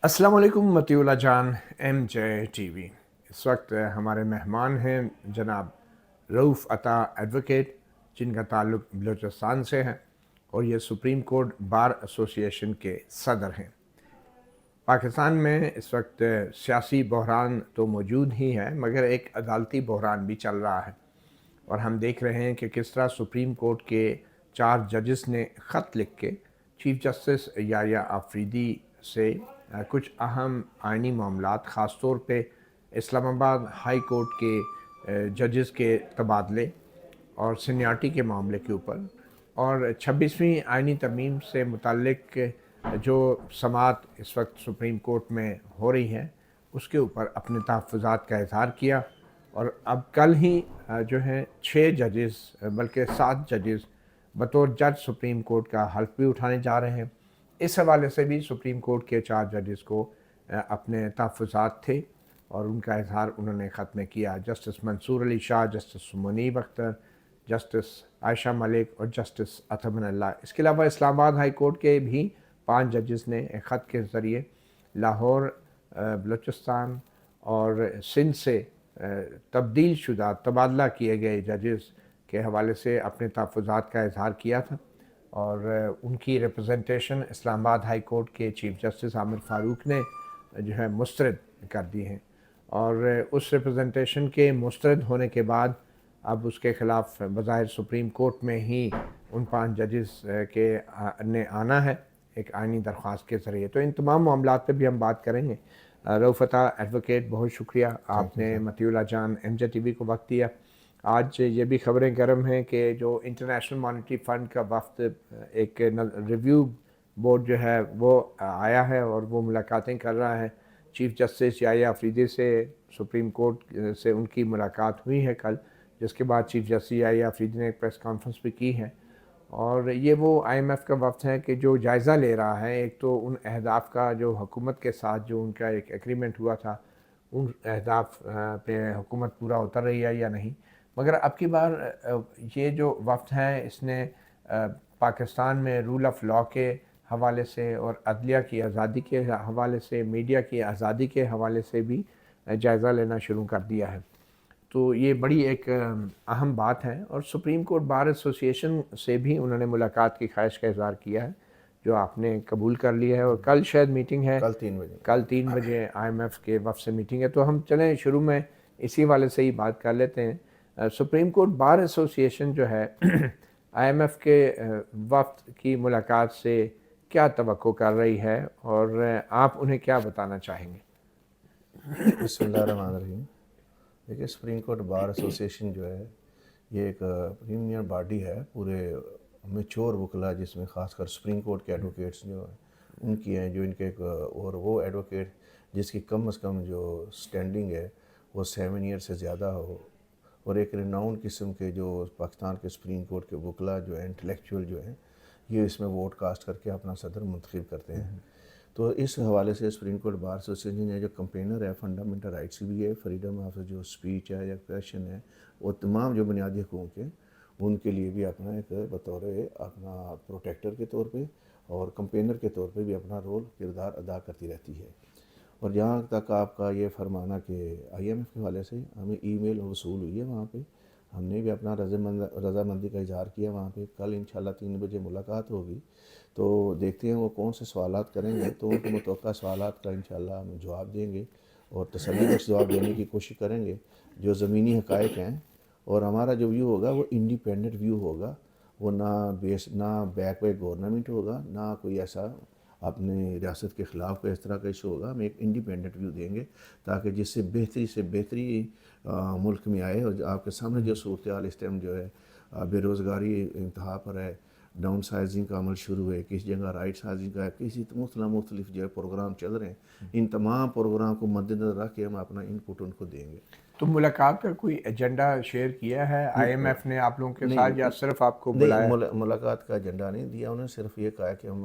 السلام علیکم مطیع جان M J T V. اس وقت ہمارے مہمان ہیں جناب رؤف عطا ایڈوکیٹ، جن کا تعلق بلوچستان سے ہے اور یہ سپریم کورٹ بار ایسوسی ایشن کے صدر ہیں. پاکستان میں اس وقت سیاسی بحران تو موجود ہی ہے، مگر ایک عدالتی بحران بھی چل رہا ہے، اور ہم دیکھ رہے ہیں کہ کس طرح سپریم کورٹ کے 4 ججز نے خط لکھ کے چیف جسٹس یحییٰ آفریدی سے کچھ اہم آئینی معاملات، خاص طور پہ اسلام آباد ہائی کورٹ کے ججز کے تبادلے اور سینیارٹی کے معاملے کے اوپر، اور 26ویں آئینی ترمیم سے متعلق جو سماعت اس وقت سپریم کورٹ میں ہو رہی ہے اس کے اوپر اپنے تحفظات کا اظہار کیا. اور اب کل ہی جو ہے 6 ججز بلکہ 7 ججز بطور جج سپریم کورٹ کا حلف بھی اٹھانے جا رہے ہیں. اس حوالے سے بھی سپریم کورٹ کے 4 ججز کو اپنے تحفظات تھے اور ان کا اظہار انہوں نے خط میں کیا. جسٹس منصور علی شاہ، جسٹس منیب اختر، جسٹس عائشہ ملک اور جسٹس اطہر من اللہ. اس کے علاوہ اسلام آباد ہائی کورٹ کے بھی 5 ججز نے ایک خط کے ذریعے لاہور، بلوچستان اور سندھ سے تبدیل شدہ، تبادلہ کیے گئے ججز کے حوالے سے اپنے تحفظات کا اظہار کیا تھا، اور ان کی ریپرزنٹیشن اسلام آباد ہائی کورٹ کے چیف جسٹس عامر فاروق نے جو ہے مسترد کر دی ہیں. اور اس ریپرزنٹیشن کے مسترد ہونے کے بعد اب اس کے خلاف بظاہر سپریم کورٹ میں ہی ان 5 ججز کے نے آنا ہے ایک آئینی درخواست کے ذریعے. تو ان تمام معاملات پہ بھی ہم بات کریں گے. رؤف عطا ایڈوکیٹ، بہت شکریہ آپ نے مطیع جان ایم جے ٹی وی کو وقت دیا. آج یہ بھی خبریں گرم ہیں کہ جو انٹرنیشنل مانیٹری فنڈ کا وفد ایک ریویو بورڈ جو ہے وہ آیا ہے اور وہ ملاقاتیں کر رہا ہے. چیف جسٹس یحییٰ آفریدی سے سپریم کورٹ سے ان کی ملاقات ہوئی ہے کل، جس کے بعد چیف جسٹس یحییٰ آفریدی نے ایک پریس کانفرنس بھی کی ہے. اور یہ وہ آئی ایم ایف کا وفد ہے کہ جو جائزہ لے رہا ہے ایک تو ان اہداف کا جو حکومت کے ساتھ جو ان کا ایک ایگریمنٹ ہوا تھا، ان اہداف پہ حکومت پورا اتر رہی ہے یا نہیں. مگر اب کی بار یہ جو وفد ہے اس نے پاکستان میں رول آف لاء کے حوالے سے اور عدلیہ کی آزادی کے حوالے سے، میڈیا کی آزادی کے حوالے سے بھی جائزہ لینا شروع کر دیا ہے. تو یہ بڑی ایک اہم بات ہے. اور سپریم کورٹ بار ایسوسی ایشن سے بھی انہوں نے ملاقات کی خواہش کا اظہار کیا ہے، جو آپ نے قبول کر لیا ہے، اور کل شاید میٹنگ ہے، کل 3 بجے. کل 3 بجے آئی ایم ایف کے وفد سے میٹنگ ہے. تو ہم چلیں شروع میں اسی والے سے ہی بات کر لیتے ہیں. سپریم کورٹ بار ایسوسی ایشن جو ہے آئی ایم ایف کے وفد کی ملاقات سے کیا توقع کر رہی ہے، اور آپ انہیں کیا بتانا چاہیں گے؟ بسم اللہ الرحمن الرحیم. دیکھیے، سپریم کورٹ بار ایسوسی ایشن جو ہے یہ ایک پریمیر باڈی ہے پورے میچور وکلا، جس میں خاص کر سپریم کورٹ کے ایڈوکیٹس جو ہیں ان کی ہیں، جو ان کے ایک اور وہ ایڈوکیٹ جس کی کم از کم جو سٹینڈنگ ہے وہ 7 ایئر سے زیادہ ہو، اور ایک ریناؤنڈ قسم کے جو پاکستان کے سپریم کورٹ کے وکلا جو ہیں، انٹلیکچوئل جو ہیں، یہ اس میں ووٹ کاسٹ کر کے اپنا صدر منتخب کرتے ہیں. تو اس حوالے سے سپریم کورٹ بار ایسوسی ایشن ہے جو کمپینر ہے فنڈامنٹل رائٹس کی بھی ہے، فریڈم آف جو اسپیچ ہے یا ایکسپریشن ہے، وہ تمام جو بنیادی حقوق ہیں ان کے لیے بھی اپنا ایک بطور اپنا پروٹیکٹر کے طور پہ اور کمپینر کے طور پہ بھی اپنا رول کردار ادا کرتی رہتی ہے. اور جہاں تک آپ کا یہ فرمانا کہ آئی ایم ایف کے حوالے سے ہمیں ای میل وصول ہوئی ہے، وہاں پہ ہم نے بھی اپنا رضامندی کا اظہار کیا. وہاں پہ کل انشاءاللہ 3 بجے ملاقات ہوگی، تو دیکھتے ہیں وہ کون سے سوالات کریں گے. تو ان کے متوقع سوالات کا انشاءاللہ ہم جواب دیں گے اور تسلی بخش جواب دینے کی کوشش کریں گے جو زمینی حقائق ہیں. اور ہمارا جو ویو ہوگا وہ انڈیپینڈنٹ ویو ہوگا، وہ نہ بیک بائی گورنمنٹ ہوگا، نہ کوئی ایسا اپنے ریاست کے خلاف کوئی اس طرح کا ایشو ہوگا. ہم ایک انڈیپینڈنٹ ویو دیں گے تاکہ جس سے بہتری ملک میں آئے. اور آپ کے سامنے جو صورتحال اس ٹائم جو ہے، بے روزگاری انتہا پر ہے، ڈاؤن سائزنگ کا عمل شروع ہے، کسی جگہ رائٹ سائزنگ کا ہے، کسی مختلف جو ہے پروگرام چل رہے ہیں. ان تمام پروگرام کو مد نظر رکھ کے ہم اپنا انپٹ ان کو دیں گے. تو ملاقات کا کوئی ایجنڈا شیئر کیا ہے آئی ایم ایف نے آپ لوگوں کے نہیں ساتھ، یا صرف آپ کو نہیں بلایا؟ ملاقات کا ایجنڈا نہیں دیا انہوں نے، صرف یہ کہا کہ ہم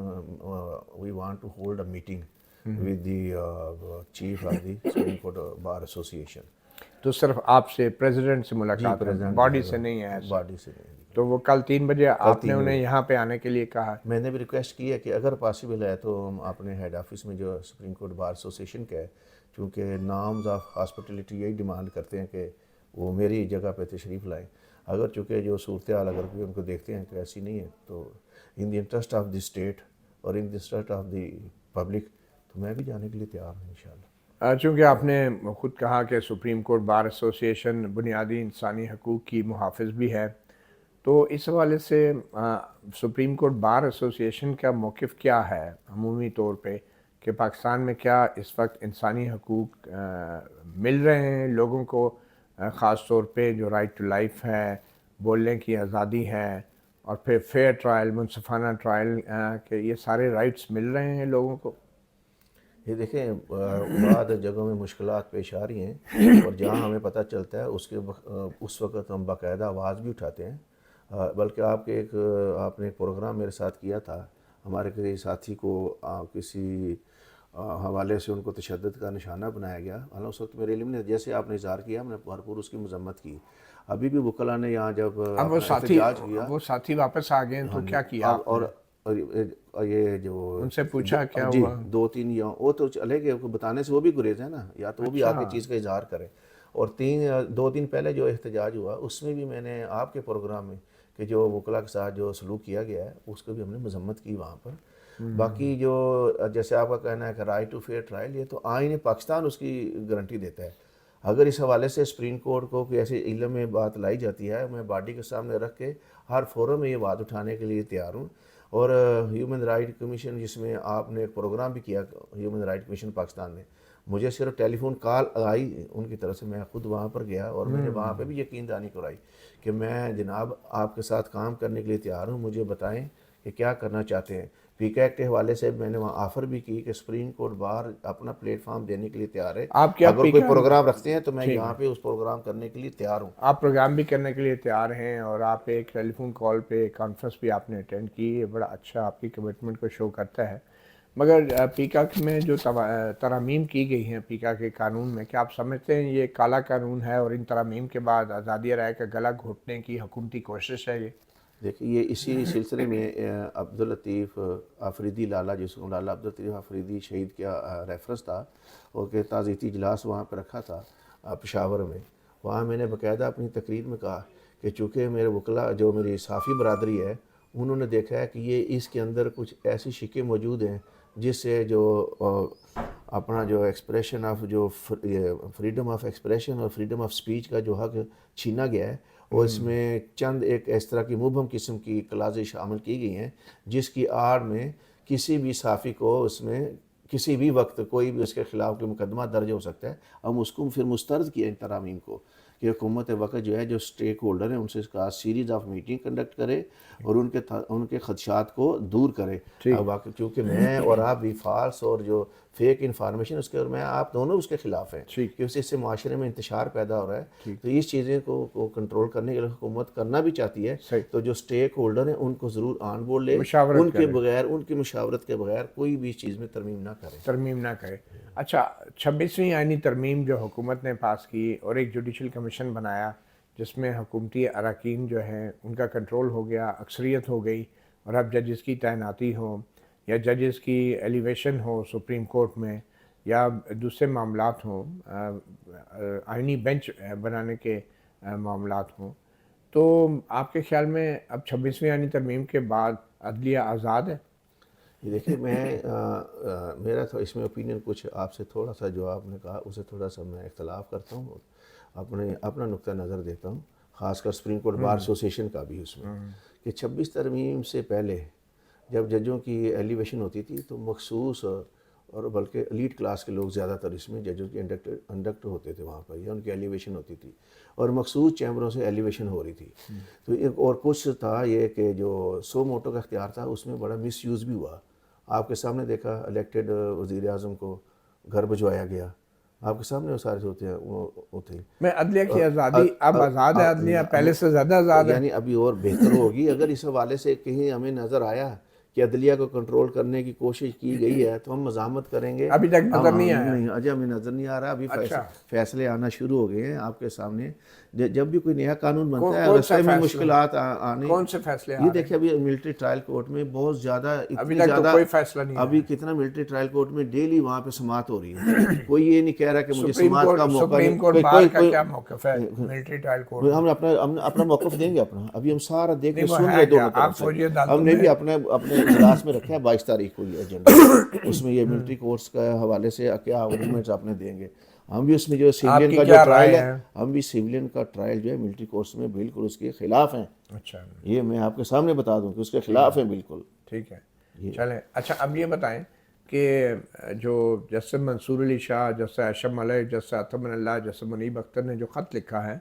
we want to hold a meeting with the chief of the supreme court bar association. تو صرف آپ سے پریزیڈنٹ سے ملاقات ہے، پریزیڈنٹ باڈی سے نہیں ہے ایسا؟ باڈی سے نہیں۔ تو وہ کل 3 بجے آپ نے انہیں یہاں پہ آنے کے لیے کہا؟ میں نے بھی ریکویسٹ کی ہے کہ اگر پاسبل ہے تو ہم اپنے ہیڈ آفس میں جو سپریم کورٹ بار ایسوسیشن کا ہے، چونکہ نامز آف ہاسپٹیلٹی یہی ڈیمانڈ کرتے ہیں کہ وہ میری جگہ پہ تشریف لائیں، اگر چونکہ جو صورتحال اگر کوئی ان کو دیکھتے ہیں کہ ایسی نہیں ہے تو in the interest of the state اور in the interest of the public تو میں بھی جانے کے لیے تیار ہوں انشاءاللہ۔ چونکہ آپ نے خود کہا کہ سپریم کورٹ بار ایسوسیشن بنیادی انسانی حقوق کی محافظ بھی ہے، تو اس حوالے سے سپریم کورٹ بار ایسوسیشن کا موقف کیا ہے عمومی طور پہ کہ پاکستان میں کیا اس وقت انسانی حقوق مل رہے ہیں لوگوں کو، خاص طور پہ جو رائٹ ٹو لائف ہے، بولنے کی آزادی ہے، اور پھر فیئر ٹرائل، منصفانہ ٹرائل، کہ یہ سارے رائٹس مل رہے ہیں لوگوں کو؟ یہ دیکھیں بعض جگہوں میں مشکلات پیش آ رہی ہیں اور جہاں ہمیں پتہ چلتا ہے اس وقت ہم باقاعدہ آواز بھی اٹھاتے ہیں، بلکہ آپ نے ایک پروگرام میرے ساتھ کیا تھا، ہمارے کسی ساتھی کو کسی حوالے سے ان کو تشدد کا نشانہ بنایا گیا، حالانکہ اس وقت میرے علم نے جیسے آپ نے اظہار کیا، میں بھرپور اس کی مذمت کی۔ ابھی بھی وکلاء نے یہاں جب اب وہ احتجاج کیا، ساتھی واپس آ گئے ہیں تو کیا کیا آپ نے؟ اور یہ جو ان سے پوچھا کیا جی ہوا؟ 2-3 وہ تو چلے گئے، بتانے سے وہ بھی گریز ہے نا، یا تو وہ بھی آ کے چیز کا اظہار کریں۔ اور 2 دن پہلے جو احتجاج ہوا اس میں بھی میں نے آپ کے پروگرام میں کہ جو وکلاء کے ساتھ جو سلوک کیا گیا ہے اس کو بھی ہم نے مذمت کی وہاں پر۔ باقی جو جیسے آپ کا کہنا ہے کہ رائٹ ٹو فیئر ٹرائل، یہ تو آئین پاکستان اس کی گارنٹی دیتا ہے۔ اگر اس حوالے سے سپریم کورٹ کو کوئی ایسے علم میں بات لائی جاتی ہے، میں باڈی کے سامنے رکھ کے ہر فورم میں یہ بات اٹھانے کے لیے تیار ہوں۔ اور ہیومن رائٹ کمیشن، جس میں آپ نے ایک پروگرام بھی کیا ہیومن رائٹ کمیشن پاکستان میں، مجھے صرف ٹیلی فون کال آئی ان کی طرف سے، میں خود وہاں پر گیا اور میں نے وہاں پہ بھی یقین دہانی کرائی کہ میں جناب آپ کے ساتھ کام کرنے کے لیے تیار ہوں، مجھے بتائیں کہ کیا کرنا چاہتے ہیں۔ پیکا ایکٹ کے حوالے سے میں نے وہاں آفر بھی کی کہ سپریم کورٹ بار اپنا پلیٹ فارم دینے کے لیے تیار ہے، آپ کیا اگر کوئی پروگرام رکھتے ہیں تو میں یہاں پہ اس پروگرام کرنے کے لیے تیار ہوں۔ آپ پروگرام بھی کرنے کے لیے تیار ہیں، اور آپ ایک ٹیلی فون کال پہ کانفرنس بھی آپ نے اٹینڈ کی، یہ بڑا اچھا آپ کی کمٹمنٹ کو شو کرتا ہے۔ مگر پیکاک میں جو ترامیم کی گئی ہیں پیکا کے قانون میں، کیا آپ سمجھتے ہیں یہ کالا قانون ہے اور ان ترامیم کے بعد آزادی رائے کا گلا گھونٹنے کی حکومتی کوشش ہے یہ؟ دیکھیے یہ اسی سلسلے میں عبداللطیف آفریدی لالا، جس کو لالا عبداللطیف آفریدی شہید کا ریفرنس تھا، اور کہ تعزیتی اجلاس وہاں پہ رکھا تھا پشاور میں، وہاں میں نے باقاعدہ اپنی تقریر میں کہا کہ چونکہ میرے وکلاء جو میری صحافی برادری ہے انہوں نے دیکھا ہے کہ یہ اس کے اندر کچھ ایسی شکیں موجود ہیں جس سے جو اپنا جو ایکسپریشن آف جو فریڈم آف ایکسپریشن اور فریڈم آف سپیچ کا جو حق چھینا گیا ہے، اور اس میں چند ایک اس طرح کی مبہم قسم کی کلازیں شامل کی گئی ہیں جس کی آڑ میں کسی بھی صحافی کو اس میں کسی بھی وقت کوئی بھی اس کے خلاف کوئی مقدمہ درج ہو سکتا ہے۔ ہم اس کو پھر مسترد کیا ان ترامیم کو کہ حکومت وقت جو ہے جو سٹیک ہولڈر ہیں ان سے اس کا سیریز آف میٹنگ کنڈکٹ کرے اور ان کے خدشات کو دور کرے۔ واقعی چونکہ میں اور آپ بھی فالس اور جو فیک انفارمیشن اس کے، اور میں آپ دونوں اس کے خلاف ہیں کہ اس سے معاشرے میں انتشار پیدا ہو رہا ہے، تو اس چیزیں کو کنٹرول کرنے کے لیے حکومت کرنا بھی چاہتی ہے، تو جو سٹیک ہولڈر ہیں ان کو ضرور آن بورڈ لے، ان کے بغیر، ان کی مشاورت کے بغیر کوئی بھی چیز میں ترمیم نہ کرے۔ اچھا، 26ویں آئینی ترمیم جو حکومت نے پاس کی اور ایک جوڈیشل کمیشن بنایا جس میں حکومتی اراکین جو ہیں ان کا کنٹرول ہو گیا، اکثریت ہو گئی، اور اب ججز کی تعیناتی ہو یا ججز کی ایلیویشن ہو سپریم کورٹ میں یا دوسرے معاملات ہوں، آئینی بینچ بنانے کے معاملات ہوں، تو آپ کے خیال میں اب 26ویں آئینی ترمیم کے بعد عدلیہ آزاد ہے؟ دیکھیے میرا تو اس میں اوپینین کچھ آپ سے تھوڑا سا جو آپ نے کہا اسے تھوڑا سا میں اختلاف کرتا ہوں، اپنا نقطہ نظر دیتا ہوں، خاص کر سپریم کورٹ بار ایسوسیشن کا بھی اس میں، کہ 26 ترمیم سے پہلے جب ججوں کی ایلیویشن ہوتی تھی تو مخصوص اور بلکہ ایلیٹ کلاس کے لوگ زیادہ تر اس میں ججوں کے انڈکٹ ہوتے تھے وہاں پر، یا ان کی ایلیویشن ہوتی تھی اور مخصوص چیمبروں سے ایلیویشن ہو رہی تھی۔ تو ایک اور کچھ تھا یہ کہ جو سو موٹو کا اختیار تھا اس میں بڑا مس یوز بھی ہوا۔ آپ کے سامنے دیکھا الیکٹڈ وزیر اعظم کو گھر بھجوایا گیا، آپ کے سامنے وہ سارے ہوتے ہیں، وہ تھے۔ میں عدلیہ کی آزادی اب آزاد ہے، عدلیہ پہلے سے زیادہ آزاد ہے، یعنی ابھی اور بہتر ہوگی اگر اس حوالے سے کہیں ہمیں نظر آیا کہ عدلیہ کو کنٹرول کرنے کی کوشش کی گئی ہے تو ہم مزاحمت کریں گے. ابھی تک نظر نہیں آیا؟ نہیں اجے ہمیں نظر نہیں آ رہا. ابھی فیصلے آنا شروع ہو گئے ہیں آپ کے سامنے. جب بھی کوئی نیا قانون بنتا ہے رستے میں مشکلات آنے. کون سے فیصلے؟ یہ دیکھیں ابھی ملٹری ٹرائل کورٹ میں بہت زیادہ, ابھی تک تو کوئی فیصلہ نہیں. ابھی کتنا ملٹری ٹرائل کورٹ میں ڈیلی وہاں پہ سماعت ہو رہی ہے. کوئی یہ نہیں کہہ رہا کہ مجھے سماعت کا موقع سپریم کورٹ بار کا کیا موقف ہے ملٹری ٹرائل کورٹ؟ ہم اپنا موقف دیں گے اپنا. ابھی ہم سارا دیکھ کے سن رہے دونوں طرف سے. ہم نے بھی اپنے اجلاس میں رکھا ہے 22 تاریخ کو یہ ایجنڈا. اس میں یہ ملٹری کورٹس کا حوالے سے کیا آرگومنٹس آپ نے دیں گے. ہم بھی اس میں جو سیولین کا جو ٹرائل ہے, ہم بھی سیولین کا ٹرائل جو ہے ملٹری کورٹس میں بالکل اس کے خلاف ہیں. اچھا, یہ میں آپ کے سامنے بتا دوں کہ اس کے خلاف ہیں بالکل. ٹھیک ہے, چلیں. اچھا, اب یہ بتائیں کہ جو جسٹس منصور علی شاہ, جسٹس ایشم ملک, جسٹس اطہر اللہ, جسٹس منیب اختر نے جو خط لکھا ہے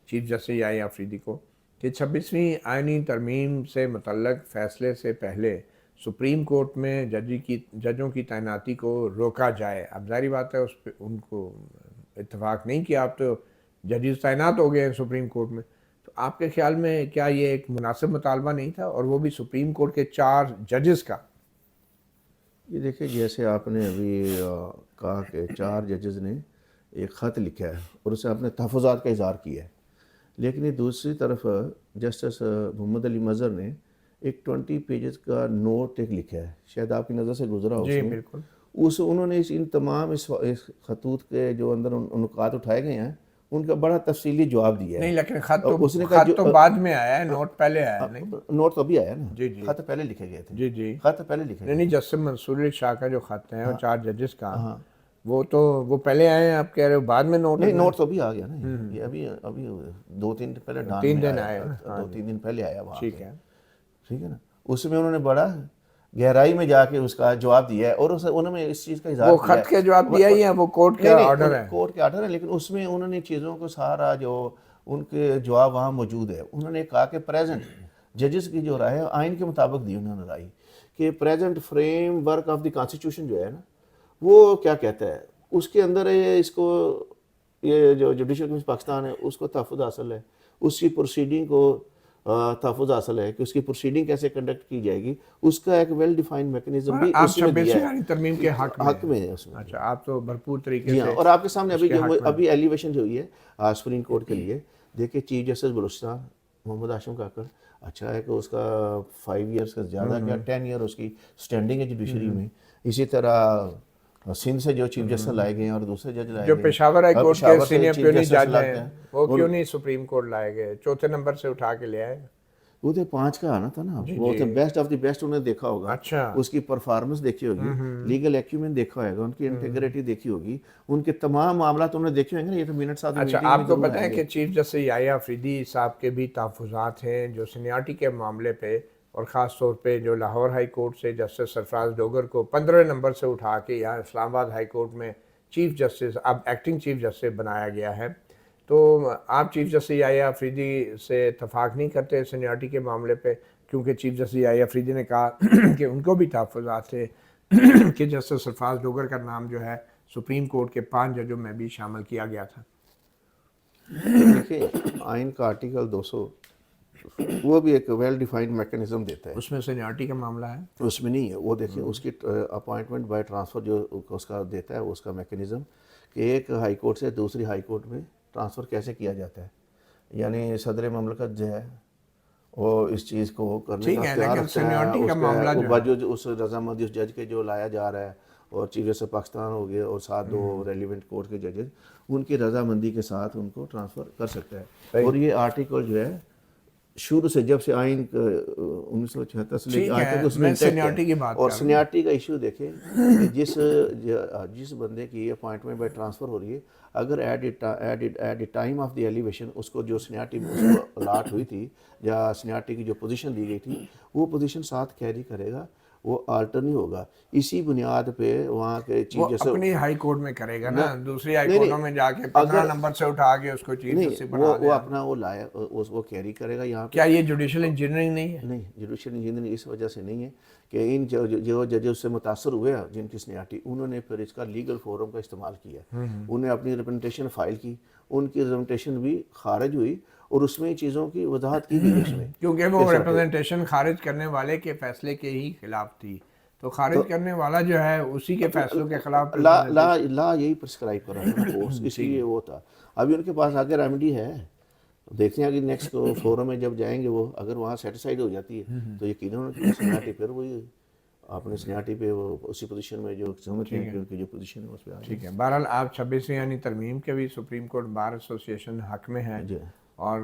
چیف جسٹس یحییٰ آفریدی کو کہ 26ویں آئینی ترمیم سے متعلق فیصلے سے پہلے سپریم کورٹ میں ججوں کی تعیناتی کو روکا جائے. اب ظاہری بات ہے اس پہ ان کو اتفاق نہیں کیا. اب تو ججز تعینات ہو گئے ہیں سپریم کورٹ میں. تو آپ کے خیال میں کیا یہ ایک مناسب مطالبہ نہیں تھا, اور وہ بھی سپریم کورٹ کے 4 ججز کا؟ یہ دیکھیں جیسے آپ نے ابھی کہا کہ 4 ججز نے ایک خط لکھا ہے اور اسے اپنے تحفظات کا اظہار کیا ہے, لیکن یہ دوسری طرف جسٹس محمد علی مظہر نے ایک 20 پیجز کا نوٹ ایک لکھا ہے, شاید آپ کی نظر سے گزرا ہو. جی بالکل. انہوں نے ان تمام اس خطوط کے جو اندر نکات اٹھائے گئے ہیں ان کا بڑا تفصیلی جواب دیا ہے. نہیں, لیکن خط تو بعد میں آیا ہے, نوٹ پہلے آیا ہے. نوٹ تو ابھی آیا نا. جی جی, خط پہلے لکھے گئے تھے. جی جی, خط پہلے لکھے گئے. نہیں, جسٹس منصور علی شاہ کا جو خط ہے 4 ججز کا, وہ پہلے آئے ہیں, آپ کہہ رہے ہو بعد میں نوٹ؟ نہیں, نوٹ تو ابھی آ گیا نا. یہ ابھی 2-3 دن پہلے 3 دن آئے, 2-3 دن پہلے آیا وہاں. ٹھیک ہے, ٹھیک ہے نا. اس میں انہوں نے بڑا گہرائی میں جا کے اس کا جواب دیا ہے, اور انہوں نے اس چیز کا اظہار وہ خط کے جواب دیا ہی ہے, وہ کورٹ کا آرڈر ہے. کورٹ کے آرڈر ہے, لیکن اس میں انہوں نے چیزوں کو سارا جو ان کے جواب وہاں موجود ہے. انہوں نے کہا کہ پریزنٹ ججز کی جو رائے ہے آئین کے مطابق دی انہوں نے رائے, کہ present frame work of the constitution جو ہے نا وہ کیا کہتا ہے, اس کے اندر اس کو یہ جو جوڈیشل کمیشن پاکستان ہے اس کو تحفظ حاصل ہے, اس کی پروسیڈنگ کو تحفظ حاصل ہے کہ اس کی پروسیڈنگ کیسے کنڈکٹ کی جائے گی, اس کا ایک ویل ڈیفائنڈ میکنزم بھی اس میں دیا ہے. ترمیم کے حق میں ہے اس میں. اچھا, آپ تو بھرپور طریقے سے. اور آپ کے سامنے ابھی ایلیویشن جو ہوئی ہے سپریم کورٹ کے لیے, دیکھیں چیف جسٹس بلوچستان محمد ہاشم کاکڑ, اچھا ہے کہ اس کا 5 ایئرس کا زیادہ کیا 10 ایئر اس کی سٹینڈنگ ہے جوڈیشری میں. اسی طرح سندھ سے جو چیف جسٹس لائے گئے ہیں اور دوسرے جج لائے گئے, جو پشاور ہائی کورٹ کے سینئر پیونی جج ہیں, وہ کیوں نہیں سپریم کورٹ لائے گئے, 4تھے نمبر سے اٹھا کے لے آئے؟ وہ تو 5 کا آنا تھا نا. وہ تو بیسٹ آف دی بیسٹ انہوں نے دیکھا ہوگا. اچھا, اس کی پرفارمنس دیکھی ہوگی, لیگل ایکیومن دیکھا ہوگا, ان کی انٹیگریٹی دیکھی ہوگی, ان کے تمام معاملات انہوں نے دیکھے ہوں گے نا. یہ تو منٹ ساتھ. اچھا, آپ کو پتہ ہے کہ چیف جسٹس یحییٰ آفریدی صاحب کے بھی تحفظات ہیں جو سینیارٹی کے معاملے پہ, اور خاص طور پہ جو لاہور ہائی کورٹ سے جسٹس سرفراز ڈوگر کو 15 نمبر سے اٹھا کے یہاں اسلام آباد ہائی کورٹ میں چیف جسٹس, اب ایکٹنگ چیف جسٹس بنایا گیا ہے. تو آپ چیف جسٹس یحییٰ آفریدی سے اتفاق نہیں کرتے سینیارٹی کے معاملے پہ, کیونکہ چیف جسٹس یحییٰ آفریدی نے کہا کہ ان کو بھی تحفظات تھے کہ جسٹس سرفراز ڈوگر کا نام جو ہے سپریم کورٹ کے 5 ججوں میں بھی شامل کیا گیا تھا. دیکھیں آئین کا آرٹیکل 200 وہ بھی ایک ویل ڈیفائنڈ میکنزم دیتا ہے. اس میں سینیارٹی کا معاملہ ہے, اس میں نہیں ہے. وہ دیکھیں اس کی اپوائنٹمنٹ بائی ٹرانسفر جو اس کا دیتا ہے, اس کا میکنزم کہ ایک ہائی کورٹ سے دوسری ہائی کورٹ میں ٹرانسفر کیسے کیا جاتا ہے. یعنی صدر مملکت جو ہے وہ اس چیز کو کرنے کا اختیار رکھتا ہے, جو اس رضامندی اس جج کے جو لایا جا رہا ہے, اور چیف جسٹس پاکستان ہو گئے اور 7 2 ریلیونٹ کورٹ کے ججز, ان کی رضامندی کے ساتھ ان کو ٹرانسفر کر سکتا ہے. اور یہ آرٹیکل جو ہے شروع سے جب سے آئین 1976 سے لے کے آج تک اس میں سینیارٹی کی بات, اور سینیارٹی کا ایشو دیکھیں کہ جس بندے کی اپوائنٹمنٹ بائی ٹرانسفر ہو رہی ہے, اگر at time of the elevation اس کو جو سینیارٹی میں اس کو الاٹ ہوئی تھی یا سینیارٹی کی جو پوزیشن دی گئی تھی, وہ پوزیشن ساتھ کیری کرے گا, وہ آلٹر نہیں ہوگا. اسی بنیاد پہ وہاں کے چیف جسٹس اپنی ہائی کورٹ میں کرے گا نا, دوسری ہائی کورٹوں میں جا کے 15 نمبر سے اٹھا کے اس کو چیف جسٹس بنا دے. وہ اپنا وہ لایا, وہ کیری کرے گا یہاں. کیا یہ جوڈیشل انجینئرنگ نہیں ہے؟ نہیں, جوڈیشل انجینئرنگ اس وجہ سے نہیں ہے کہ ان جو ججز سے متاثر ہوئے ہیں جن کی سنیاٹی، انہوں نے پھر اس کا لیگل فورم کا استعمال کیا، انہیں اپنی ریپرزنٹیشن فائل کی، ان کی ریپرزنٹیشن بھی خارج ہوئی اور اس میں چیزوں کی وضاحت کی گئی اس میں، کیونکہ وہ ریپرزنٹیشن خارج کرنے والے کے فیصلے کے ہی خلاف تھی، تو خارج کرنے والا جو ہے اسی کے فیصلوں کے خلاف لا یہی پرسکرائب کر رہا تھا کورس، اس لیے وہ تھا۔ ابھی ان کے پاس آگے ریمیڈی ہے، دیکھتے ہیں کہ نیکسٹ فورم میں جب جائیں گے وہ اگر وہاں سیٹسفائیڈ ہو جاتی ہے تو یقیناً سنیاٹی پھر وہی اپنے سنیاٹی پہ وہ اسی پوزیشن میں جو سمجھتے ہیں کہ ان کی جو پوزیشن ہے اس پہ آ جائیں۔ ٹھیک ہے، بہرحال آپ 26ویں یعنی ترمیم کے بھی سپریم کورٹ بار ایسوسیشن حق میں ہیں، اور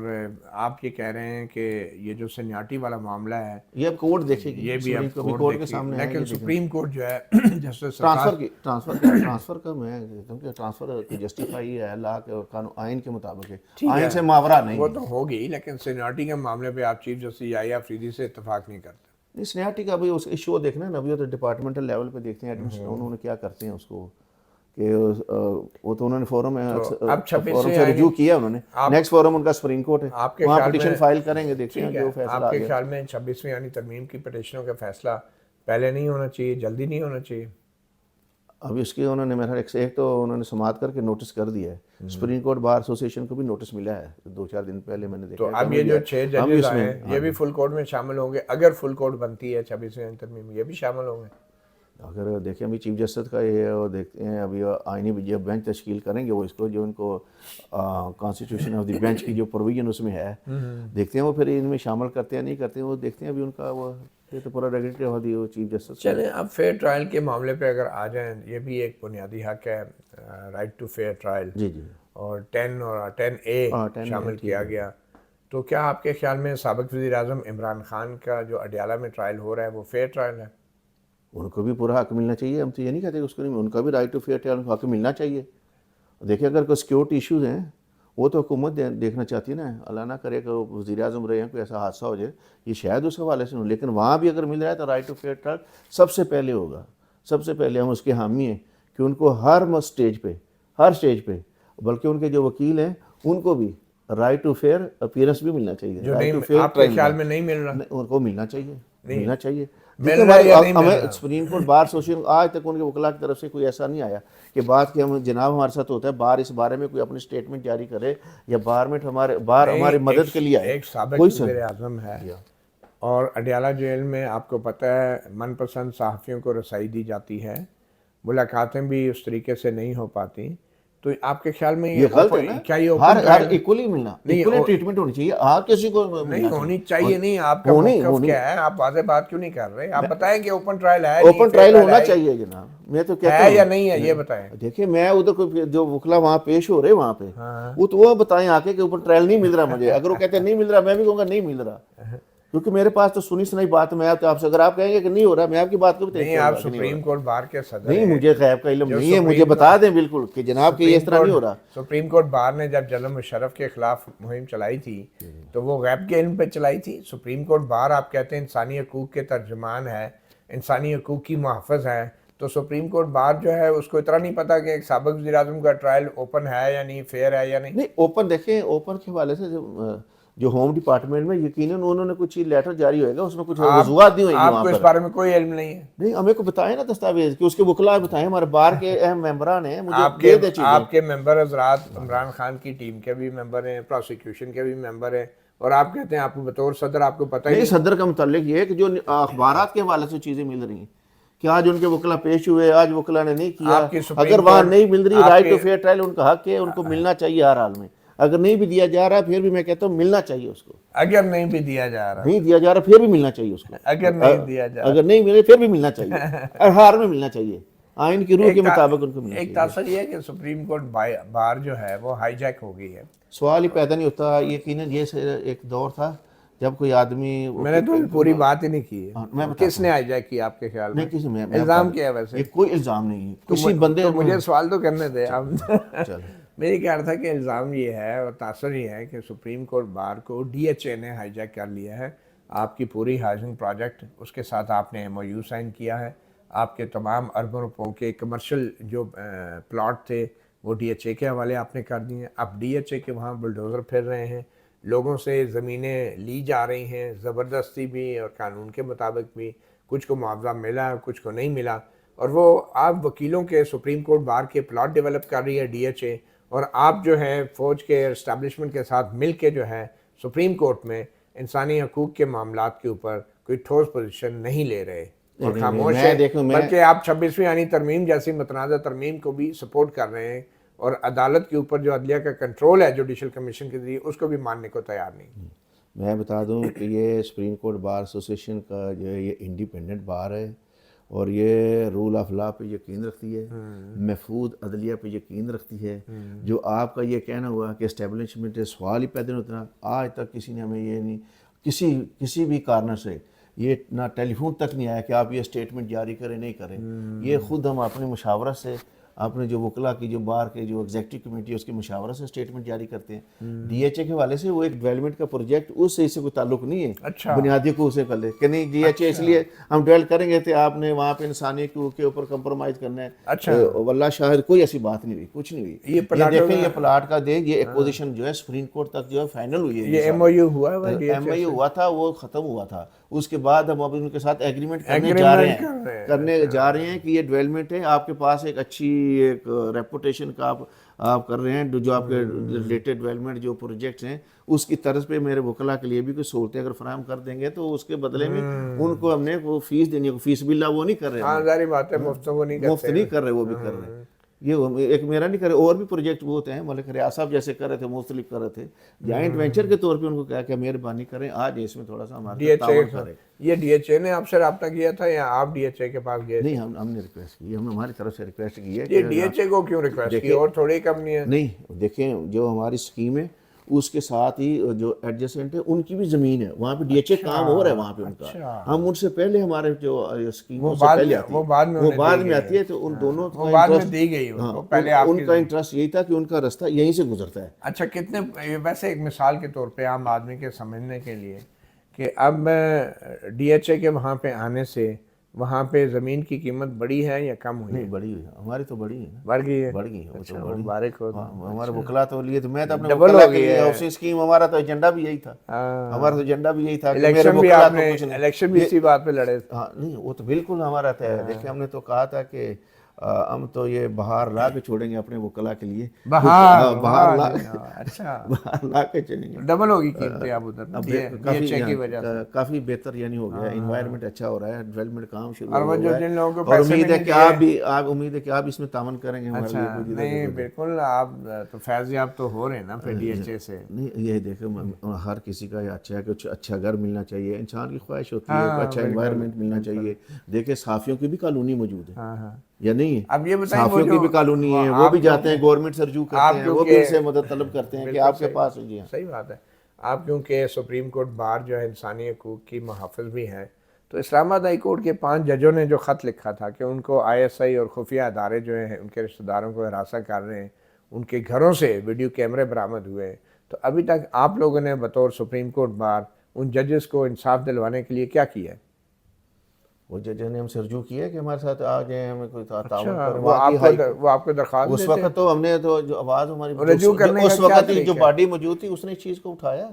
آپ یہ کہہ رہے ہیں کہ یہ جو سینیارٹی والا معاملہ ہے یہ اب کورٹ دیکھے گی، یہ بھی اب کورٹ کے سامنے ہے، لیکن سپریم کورٹ جو ہے جسٹس ٹرانسفر کا میں کیونکہ ٹرانسفر جسٹیفائی ہے لا کے قانون آئین کے مطابق ہے، آئین سے ماورا نہیں، وہ تو ہوگی، لیکن سینیارٹی کے معاملے پہ آپ چیف جسٹس یحییٰ آفریدی سے اتفاق نہیں کرتے۔ نہیں، سنیارٹی کا بھی اس ایشو دیکھنا ہے نا، ابھی تو ڈپارٹمنٹل لیول پہ دیکھتے ہیں انہوں نے کیا کرتے ہیں اس کو، کہ وہ تو انہوں نے فورم سے رجوع کیا، انہوں نے نیکسٹ فورم ان کا سپریم کورٹ ہے، وہاں پٹیشن فائل کریں گے، دیکھتے ہیں جو فیصلہ آپ کے خیال میں 26ویں یعنی ترمیم کی پٹیشنوں کا فیصلہ پہلے نہیں ہونا چاہیے، جلدی نہیں ہونا چاہیے؟ ابھی اس کی انہوں نے میرا ایک تو انہوں نے سماعت کر کے نوٹس کر دیا ہے، سپریم کورٹ بار ایسوسیشن کو بھی نوٹس ملا ہے 2-4 دن پہلے میں نے دیکھا۔ تو اب یہ جو 6 ججز آئے ہیں یہ بھی فل کورٹ میں شامل ہوں گے؟ اگر فل کورٹ بنتی ہے 26ویں یعنی ترمیم یہ بھی شامل ہوں گے؟ اگر دیکھیں ابھی چیف جسٹس کا یہ اور دیکھتے ہیں ابھی آئینی جو بینچ تشکیل کریں گے وہ اس کو جو ان کو کانسٹیٹیوشن آف دی بینچ کی جو پروویژن اس میں ہے دیکھتے ہیں وہ پھر ان میں شامل کرتے ہیں نہیں کرتے ہیں، وہ دیکھتے ہیں ابھی ان کا وہ یہ تو پورا ریگولیٹری ہو دی وہ چیف جسٹس۔ چلیں اب فیئر ٹرائل کے معاملے پہ اگر آ جائیں، یہ بھی ایک بنیادی حق ہے، رائٹ ٹو فیئر ٹرائل، جی جی، اور 10A شامل کیا گیا، تو کیا آپ کے خیال میں سابق وزیر اعظم عمران خان کا جو اڈیالہ میں ٹرائل ہو رہا ہے وہ فیئر ٹرائل ہے؟ ان کو بھی پورا حق ملنا چاہیے، ہم تو یہ نہیں کہتے کہ اس کو نہیں، ان کا بھی رائٹ ٹو فیئر ٹرائل حق ملنا چاہیے۔ دیکھیں اگر کوئی سیکیورٹی ایشوز ہیں وہ تو حکومت دیکھنا چاہتی ہے نا، اللہ نہ کرے کہ وزیر اعظم رہے ہیں کوئی ایسا حادثہ ہو جائے، یہ شاید اس حوالے سے ہوں، لیکن وہاں بھی اگر مل رہا ہے تو رائٹ ٹو فیئر ٹرائل سب سے پہلے ہوگا، سب سے پہلے ہم اس کے حامی ہیں کہ ان کو ہر اسٹیج پہ بلکہ ان کے جو وکیل ہیں ان کو بھی رائٹ ٹو فیئر اپیئرنس بھی ملنا چاہیے، جو نہیں آپ کے خیال میں نہیں مل رہا ان کو ملنا چاہیے۔ سپریم کورٹ بار ایسوسیشن آج تک ان کے وکلاء کی طرف سے کوئی ایسا نہیں آیا کہ بات کہ ہم جناب ہمارے ساتھ ہوتا ہے بار اس بارے میں کوئی اپنی اسٹیٹمنٹ جاری کرے یا بار ہماری مدد کے لیے آئے۔ ایک سابق وزیر اعظم ہے اور اڈیالہ جیل میں آپ کو پتہ ہے من پسند صحافیوں کو رسائی دی جاتی ہے، ملاقاتیں بھی اس طریقے سے نہیں ہو پاتی، تو آپ کے خیال میں یہ غلط ہے نا؟ کیا یہ ہر ایکولی ملنا، ایکولی ٹریٹمنٹ ہونی چاہیے، کسی کو نہیں ہونی چاہیے؟ نہیں، آپ کا موقف کیا ہے؟ آپ واضح بات کیوں نہیں کر رہے؟ آپ بتائیں کہ اوپن ٹرائل ہے، اوپن ٹرائل ہونا چاہیے جناب، میں تو کہتا ہوں ہے یا نہیں ہے یہ بتائیں۔ دیکھیں میں ادھر کوئی جو وکلا وہاں پیش ہو رہے وہاں پہ وہ تو وہ بتائیں آ کے کہ اوپن ٹرائل نہیں مل رہا مجھے، اگر وہ کہتے ہیں نہیں مل رہا میں بھی کہوں گا نہیں مل رہا، کیونکہ میرے پاس تو سنی سنائی بات میں آپ سے اگر آپ کہیں گے کہ نہیں ہو رہا میں آپ کی بات کو بھی نہیں، آپ سپریم کورٹ بار کے صدر نہیں، مجھے غیب کا علم نہیں ہے، مجھے بتا دیں بالکل کہ جناب کہ یہ اس طرح نہیں ہو رہا۔ سپریم کورٹ بار نے جب جنرل مشرف کے خلاف مہم چلائی تھی تو وہ غیب کے علم پہ چلائی تھی؟ سپریم کورٹ بار آپ کہتے ہیں انسانی حقوق کے ترجمان ہے، انسانی حقوق کی محافظ ہے، تو سپریم کورٹ بار جو ہے اس کو اتنا نہیں پتا کہ ایک سابق وزیر اعظم کا ٹرائل اوپن ہے یا نہیں، فیئر ہے یا نہیں؟ نہیں اوپن دیکھیں، اوپن کے حوالے سے جو ہوم ڈپارٹمنٹ میں یقیناً انہوں نے کچھ لیٹر جاری ہوئے گا اس میں کچھ وضوحات دی ہوئی گی، آپ کو اس بارے میں کوئی علم نہیں ہے؟ نہیں، ہمیں کو بتائیں نا دستاویز کہ اس کے وکلاء بتائیں، ہمارے بار کے اہم ممبران ہیں، مجھے آپ کے ممبر حضرات عمران خان کی ٹیم کے بھی ممبر ہیں، پروسیکیوشن کے بھی ممبر ہیں، اور آپ کہتے ہیں آپ کو بطور صدر آپ کو پتہ ہی نہیں۔ صدر کا متعلق یہ ہے کہ جو اخبارات کے حوالے سے چیزیں مل رہی ہیں کہ آج ان کے وکلاء پیش ہوئے، آج وکلاء نے نہیں کیا، اگر وہاں نہیں مل رہی رائٹ ٹو فیئر ٹرائل ان کا حق ہے، ان کو ملنا چاہیے ہر حال میں، اگر نہیں بھی دیا جا رہا پھر بھی میں کہتا ہوں ملنا چاہیے اس کو، اگر نہیں بھی دیا جا رہا پھر بھی ملنا چاہیے اس کو، اگر نہیں دیا جا رہا اگر نہیں ملے پھر بھی ملنا چاہیے، ہر حال میں ملنا چاہیے، آئین کی روح کے مطابق ان کو ملنا چاہیے۔ ایک تاثر یہ ہے کہ سپریم کورٹ بار جو ہے وہ ہائی جیک ہو گئی ہے، سوال ہی پیدا نہیں ہوتا، یقیناً یہ ایک دور تھا جب کوئی آدمی، میں نے تو پوری بات ہی نہیں کی ہے، کس نے ہائی جیک کی آپ کے خیال میں؟ کسی میں الزام کیا ہے ویسے؟ کوئی الزام نہیں ہے کسی بندے، مجھے سوال تو کرنے دے آپ۔ میری خیال تھا کہ الزام یہ ہے اور تاثر یہ ہے کہ سپریم کورٹ بار کو ڈی ایچ اے نے ہائی جیک کر لیا ہے، آپ کی پوری ہاؤسنگ پروجیکٹ اس کے ساتھ آپ نے ایم او یو سائن کیا ہے، آپ کے تمام اربوں روپوں کے کمرشل جو پلاٹ تھے وہ ڈی ایچ اے کے حوالے آپ نے کر دی ہیں، اب ڈی ایچ اے کے وہاں بلڈوزر پھر رہے ہیں، لوگوں سے زمینیں لی جا رہی ہیں زبردستی بھی اور قانون کے مطابق بھی، کچھ کو معاوضہ ملا کچھ کو نہیں ملا، اور وہ آپ وکیلوں کے سپریم کورٹ بار کے پلاٹ ڈیولپ کر رہی ہے ڈی ایچ اے، اور آپ جو ہے فوج کے اسٹیبلشمنٹ کے ساتھ مل کے جو ہے سپریم کورٹ میں انسانی حقوق کے معاملات کے اوپر کوئی ٹھوس پوزیشن نہیں لے رہے اور خاموش ہے، بلکہ آپ 26ویں یعنی ترمیم جیسی متنازع ترمیم کو بھی سپورٹ کر رہے ہیں، اور عدالت کے اوپر جو عدلیہ کا کنٹرول ہے جوڈیشل کمیشن کے ذریعے اس کو بھی ماننے کو تیار نہیں۔ میں بتا دوں کہ یہ سپریم کورٹ بار ایسوسیشن کا جو ہے یہ انڈیپینڈنٹ بار ہے، اور یہ رول آف لا پہ یقین رکھتی ہے، محفوظ عدلیہ پہ یقین رکھتی ہے۔ جو آپ کا یہ کہنا ہوا کہ اسٹیبلشمنٹ سوال ہی پیدا نہیں ہوتا، آج تک کسی نے ہمیں یہ نہیں کسی بھی کارنر سے یہ نہ ٹیلی فون تک نہیں آیا کہ آپ یہ اسٹیٹمنٹ جاری کریں نہیں کریں۔ یہ خود ہم اپنے مشاورت سے، اپنے جو وکلا کی جو بار کے جو ایگزیکٹو کمیٹی ہے اس کے مشاورت سے اسٹیٹمنٹ جاری کرتے ہیں۔ ڈی ایچ اے کے حوالے سے وہ ایک ڈیولپمنٹ کا پروجیکٹ اس سے کوئی تعلق نہیں ہے، بنیادی کو اسے کر لے کہ نہیں ڈی ایچ اے اس لیے ہم ڈویل کریں گے تو آپ نے وہاں پہ انسانی حقوق کے اوپر کمپرومائز کرنا ہے۔ واللہ شاہد کوئی ایسی بات نہیں ہوئی، کچھ نہیں ہوئی۔ یہ دیکھیں یہ پلاٹ کا دے، یہ ایکوزیشن جو ہے سپریم کورٹ تک جو ہے فائنل ہوئی ہے، یہ ایم او یو ہوا ہے، ایم او یو ہوا تھا، وہ ختم ہوا تھا۔ اس کے بعد ہم اب ان کے ساتھ ایگریمنٹ کرنے جا رہے ہیں کہ یہ ڈیولپمنٹ ہے، آپ کے پاس ایک اچھی ایک ریپوٹیشن کا آپ کر رہے ہیں، جو آپ کے ریلیٹڈ ڈیولپمنٹ جو پروجیکٹس ہیں اس کی طرز پہ میرے وکلا کے لیے بھی کوئی سہولتیں اگر فراہم کر دیں گے تو اس کے بدلے میں ان کو ہم نے وہ فیس دینی ہے، فیس باللہ وہ نہیں کر رہے، ہاں ظاہر بات ہے مفت نہیں کر رہے، وہ بھی کر رہے ہیں۔ یہ ایک میرا نہیں کرے، اور بھی پروجیکٹ وہ ہوتے ہیں، ملک ریاض صاحب جیسے کر رہے تھے، مختلف کر رہے تھے، جوائنٹ وینچر کے طور پہ ان کو کہا کہ مہربانی کریں آج اس میں تھوڑا سا ہمارا تعاون کریں۔ یہ ڈی ایچ اے نے آپ سے رابطہ کیا تھا یا آپ ڈی ایچ اے کے پاس گئے؟ نہیں، ہم نے ریکویسٹ کی، ہم ہماری طرف سے ریکویسٹ کی ہے۔ یہ ڈی ایچ اے کو کیوں ریکویسٹ کی؟ اور تھوڑی کمپنی ہے؟ نہیں، دیکھیں جو ہماری اسکیم ہے اس کے ساتھ ہی جو ایڈجسٹنٹ ہے ان کی بھی زمین ہے، وہاں پہ ڈی ایچ اے کام ہو رہا ہے وہاں پہ ان کا، ہم ان سے پہلے ہمارے جو اسکیم سے پہلے آتی ہے، وہ بعد میں آتی ہے، تو ان دونوں کا بعد میں دی گئی، پہلے ان کا انٹرسٹ یہی تھا کہ ان کا راستہ یہیں سے گزرتا ہے۔ اچھا، کتنے ویسے ایک مثال کے طور پہ عام آدمی کے سمجھنے کے لیے کہ اب ڈی ایچ اے کے وہاں پہ آنے سے وہاں پہ زمین کی قیمت بڑی ہے یا کم ہوئی ہے؟ نہیں، بڑی ہے، ہماری تو بڑی ہے، بڑھ گئی ہے، بڑھ گئی ہے، اچھا مبارک ہو۔ ہمارے وکلا تو لیے تو میں تو اپنے وکلا کے لیے ہاؤسنگ اسکیم، ہمارا تو ایجنڈا بھی یہی تھا، ہمارا تو ایجنڈا بھی یہی تھا کہ میرے وکلا کو کچھ نہیں، الیکشن بھی اسی بات پہ لڑے۔ ہاں نہیں، وہ تو بالکل ہمارا تھا۔ دیکھیں ہم نے تو کہا تھا کہ ہم تو یہ بہار لا کے چھوڑیں گے اپنے وکلا کے لیے، بہار لا، اچھا بہار لا کے چلیں گے، ڈبل ہوگی قیمتیں اب ادھر، کافی بہتر یعنی ہو گیا، انوائرمنٹ اچھا ہو رہا ہے، ڈیولپمنٹ کام شروع اور ہو جو گیا جن ہے، لوگوں کو اور پیسے امید ہے کہ آپ اس میں تعاون کریں گے ہمارے لیے۔ نہیں بالکل، آپ تو فیض یاب تو ہو رہے ہیں نا پھر ڈی ایچ اے سے۔ نہیں، یہ دیکھیں ہر کسی کا اچھا ہے کہ کچھ اچھا گھر ملنا چاہیے، انسان کی خواہش ہوتی ہے کہ اچھا انوائرمنٹ ملنا چاہیے۔ دیکھیں صحافیوں کی بھی کالونی موجود ہے یا نہیں ہے؟ اب یہ بتائیں، صحافیوں کی بھی کالونی ہے، وہ بھی جاتے ہیں گورنمنٹ سے رجوع کرتے ہیں، وہ بھی ان سے مدد طلب کرتے ہیں کہ آپ کے پاس۔ جی ہاں، صحیح بات ہے۔ آپ کیونکہ سپریم کورٹ بار جو ہے انسانی حقوق کی محافظ بھی ہیں، تو اسلام آباد ہائی کورٹ کے 5 ججوں نے جو خط لکھا تھا کہ ان کو آئی ایس آئی اور خفیہ ادارے جو ہیں ان کے رشتہ داروں کو ہراساں کر رہے ہیں، ان کے گھروں سے ویڈیو کیمرے برآمد ہوئے، تو ابھی تک آپ لوگوں نے بطور سپریم کورٹ بار ان ججز کو انصاف دلوانے کے لیے کیا کیا ہے؟ وہ ججوں نے ہم سے رجوع کیا کہ ہمارے ساتھ آ جائیں، ہمیں کوئی تعاون کریں۔ وہ آپ کو درخواست اس وقت تو ہم نے تو جو آواز ہماری رجوع کرنے کا اس وقت جو باڈی موجود تھی اس نے اس چیز کو اٹھایا،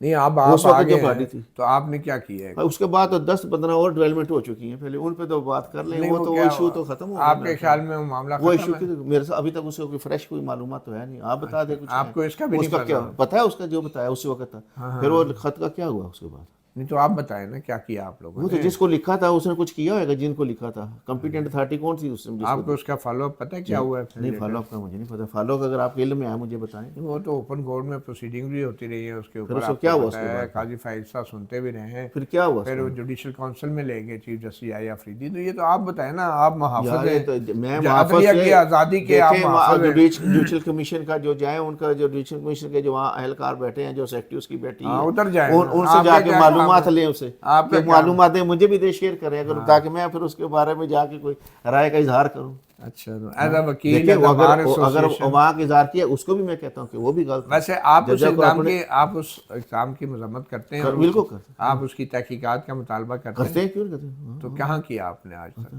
نہیں آپ اس وقت جو آگے باڈی تھی، تو آپ نے کیا کیا ہے؟ اس کے بعد تو 10-15 اور ڈیولپمنٹ ہو چکی ہیں، پہلے ان پہ تو بات کر لیں، وہ تو وہ ایشو تو ختم ہو گیا۔ آپ کے خیال میں وہ معاملہ وہ ایشو کی میرے ساتھ ابھی تک اس سے کوئی فریش کوئی معلومات تو ہے نہیں، آپ بتا دیں کچھ۔ آپ کو اس کا بھی نہیں کیا پتہ ہے؟ اس کا جو بتایا اسی وقت تھا، پھر وہ خط کا کیا ہوا اس کے بعد؟ نہیں تو آپ بتائیں نا کیا کیا آپ لوگوں وہ تو جس کو لکھا تھا اس نے کچھ کیا ہوگا، جن کو لکھا تھا کمپیٹنٹ اتھارٹی کون سی اس نے؟ آپ کو اس کا فالو اپ پتہ ہے کیا ہوا ہے؟ نہیں، فالو اپ کا مجھے نہیں پتا، فالو اپ اگر آپ کے علم میں ہے مجھے بتائیں۔ وہ تو اوپن کورٹ میں پروسیڈنگ بھی ہوتی رہی ہے، اس کے اوپر کیا ہوا؟ اس کے بعد قاضی فائز صاحب سنتے بھی رہے ہیں، پھر کیا ہوا؟ پھر وہ جوڈیشل کونسل میں لے گئے چیف جسٹس یحییٰ افریدی۔ تو یہ تو آپ بتائیں نا، آپ محافظ ہیں، میں عدلیہ کی آزادی کے آپ محافظ ہیں۔ جوڈیشل کمیشن کا جو جائیں، ان کا جو جوڈیشل کمیشن کے جو وہاں اہلکار بیٹھے ہیں، جو سیکٹریز کی بیٹھی ہیں، ادھر جائیں، ان سے جا کے معلومات لیں، اسے معلومات دیں، مجھے بھی دے شیئر کریں اگر، تاکہ میں پھر اس کے بارے میں جا کے کوئی رائے کا اظہار کروں۔ اچھا، ایز اے وکیل اگر وہاں کا اظہار کیا اس کو بھی میں کہتا ہوں کہ وہ بھی غلط ہے۔ ویسے آپ اس اقدام کی مذمت کرتے ہیں؟ بالکل کرتے ہیں، آپ اس کی تحقیقات کا مطالبہ کرتے ہیں؟ کیوں کرتے ہیں؟ تو کہاں کیا آپ نے آج تک؟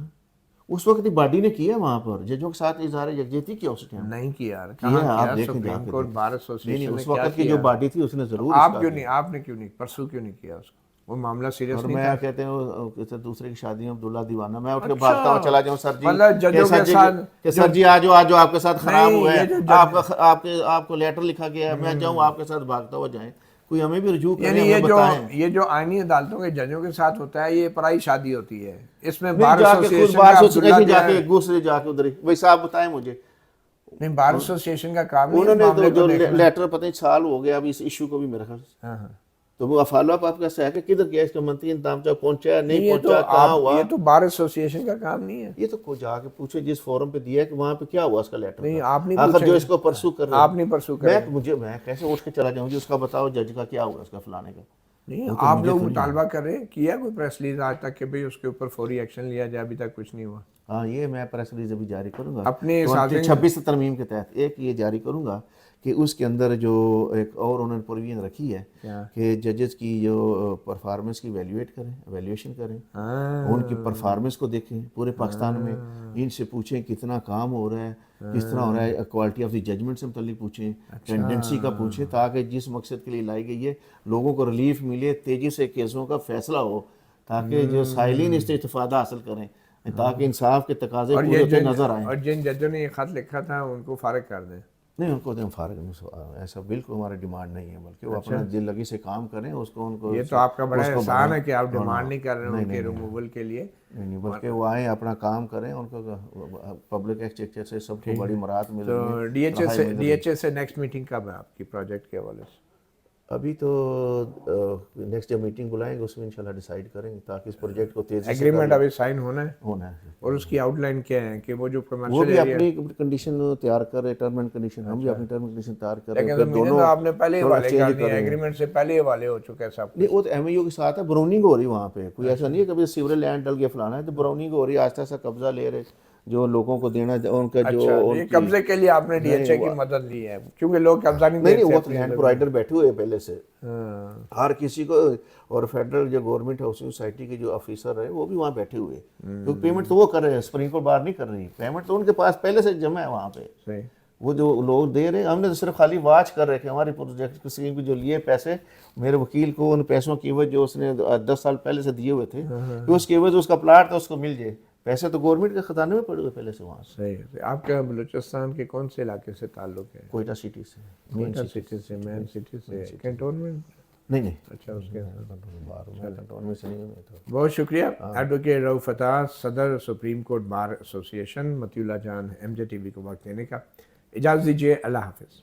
اس وقت باڈی نے کیا وہاں پر، ججوں کے ساتھ اظہار یکجہتی کیا اس ٹائم؟ نہیں کیا، کہاں کیا؟ سپریم کورٹ بار ایسوسیشن نے اس وقت کی جو باڈی تھی اس نے ضرور۔ آپ نے کیوں نہیں پرسو کیوں نہیں کیا اس کو؟ وہ معاملہ سیریس اور نہیں میں تھا. کہتے ہیں دوسرے کی شادی میں عبداللہ دیوانہ میں اٹھ کے بھاگتا ہوا چلا جاؤں سر جی مطلب ججوں کے ساتھ کہ سر جی آجو آپ کے ساتھ خراب نہیں، ہوا یہ ہے جو آپ کو لیٹر لکھا گیا ہے میں چاہوں آپ کے ساتھ بھاگتا ہوا جائیں کوئی ہمیں بھی رجوع کریں یعنی ہمیں بتائیں. یہ جو آئینی عدالتوں کے ججوں کے ساتھ ہوتا ہے یہ پرائی شادی ہوتی ہے. اس میں نہیں بار جا کے خود ایسوسیشن بار کا ایسوسیشن جا کے عبداللہ ایک دوسرے جا کے ادھر بھائی صاحب بتائیں مجھے نہیں، بار ایسوسیشن کا کام نہیں انہوں اس نے تو معاملے کو جو دیکھنا. لیٹر پتہ نہیں سال ہو گیا اب اس ایشو کو بھی میرے خیال سے ہاں ہاں. تو وہ فالو اپ آپ کا ہے کہ کدھر گیا اس کا منطقی انتظام چاہ پہنچا نہیں یہ تو پہنچا کہاں ہوا. یہ تو بار ایسوسیشن کا کام نہیں ہے. یہ تو کوئی جا کے پوچھے جس فورم پہ دیا ہے کہ وہاں پہ کیا ہوا اس کا لیٹر نہیں کا آپ نہیں آخر پوچھیں جو گے. اس کو پرسو کر رہے آپ نہیں پرسو کریں. میں کیسے اٹھ کے چلا جاؤں جی اس کا بتاؤ جج کا کیا ہوا اس کا فلانے کا. نہیں آپ لوگ مطالبہ کریں کیا کوئی پریس ریلیز آج تک کہ بھئی اس کے اوپر فوری ایکشن لیا جائے؟ ابھی تک کچھ نہیں ہوا. ہاں یہ میں پریس ریلیز ابھی جاری کروں گا اپنے 26 ترمیم کے تحت ایک یہ جاری کروں گا کہ اس کے اندر جو ایک اور انہوں نے پروویژن رکھی ہے کہ ججز کی جو پرفارمنس کی ایویلیویشن کریں ان کی پرفارمنس کو دیکھیں پورے پاکستان میں ان سے پوچھیں کتنا کام ہو رہا ہے کس طرح ہو رہا ہے کوالٹی آف دی ججمنٹ سے متعلق پوچھیں ٹینڈنسی کا پوچھیں تاکہ جس مقصد کے لیے لائی گئی ہے لوگوں کو ریلیف ملے تیزی سے کیسوں کا فیصلہ ہو تاکہ جو سائلین اس سے استفادہ حاصل کریں تاکہ انصاف کے تقاضے پورے ہوتے نظر آئیں. اور جن ججوں نے یہ خط لکھا تھا ان کو فارغ کر دیں. نہیں ان کو فارغ ایسا بالکل ہماری ڈیمانڈ نہیں ہے بلکہ وہ اپنا دل لگی سے کام کریں اس کو ان کو یہ تو آپ کا بڑا احسان ہے کہ آپ ڈیمانڈ نہیں کر رہے ہیں ان کے ریموول کے لیے. نہیں بلکہ وہ آئیں اپنا کام کریں ان کو پبلک ایکسچیکچر سے سب کو بڑی مراد مل رہی ہے. تو ڈی ایچ اے سے نیکسٹ میٹنگ کب ہے آپ کی پروجیکٹ کے حوالے سے؟ ابھی تو نیکسٹ جب میٹنگ بلائیں گے اس میں انشاءاللہ ڈیسائیڈ کریں گے تاکہ اس پروجیکٹ کو تیزی سے ایگریمنٹ ابھی سائن ہونا ہے. اور اس کی آؤٹ لائن کیا ہے کہ وہ جو وہ کمرشل بھی اپنی کنڈیشن تیار کر رہے ٹرم اینڈ کنڈیشن ہم بھی اپنی ٹرم اینڈ کنڈیشن تیار کر رہے ہیں. لیکن تو آپ نے پہلے حوالے کر دیا ایگریمنٹ سے پہلے حوالے ہو چکا ہے سب. نہیں وہ تو ایم ای او کے ساتھ ہے براؤننگ ہو رہی وہاں پہ کوئی ایسا نہیں ہے کبھی سیوریج لینڈ ڈل گیا فلانا ہے تو براؤننگ ہو رہی ہے آہستہ آہستہ قبضہ لے رہے جو لوگوں کو دینا ان کا جو یہ قبضے کے لیے آپ نے ڈی ایچ اے کی مدد لی ہے کیونکہ لوگ قبضہ نہیں وہ تو لینڈ پرووائڈر بیٹھے ہوئے پہلے سے ہر کسی کو اور فیڈرل جو گورنمنٹ ہاؤسنگ سوسائٹی کے جو آفیسر ہے وہ بھی وہاں بیٹھے ہوئے کیونکہ پیمنٹ تو وہ کر رہے ہیں سپریم کورٹ باہر نہیں کر رہی پیمنٹ تو ان کے پاس پہلے سے جمع ہے وہاں پہ وہ جو لوگ دے رہے ہیں ہم نے تو صرف خالی واچ کر رہے کہ ہماری پروجیکٹ اسکیم کی جو لیے پیسے میرے وکیل کو ان پیسوں کی عوض جو اس نے 10 سال پہلے سے دیے ہوئے تھے کہ اس کی عوض اس کا پلاٹ تھا اس کو مل جائے پیسے تو گورنمنٹ کے خزانے میں پڑے ہوئے پہلے سے وہاں سے. صحیح. آپ کا بلوچستان کے کون سے علاقے سے تعلق ہے؟ کوئٹہ سٹی سے کوئٹہ سٹی سے مین سٹی سے کینٹونمنٹ نہیں. اچھا اس کے کنٹونمنٹ سے نہیں. بہت شکریہ ایڈوکیٹ رؤف عطا صدر سپریم کورٹ بار ایسوسی ایشن مطیع اللہ جان ایم جے ٹی وی کو وقت دینے کا. اجازت دیجیے. اللہ حافظ.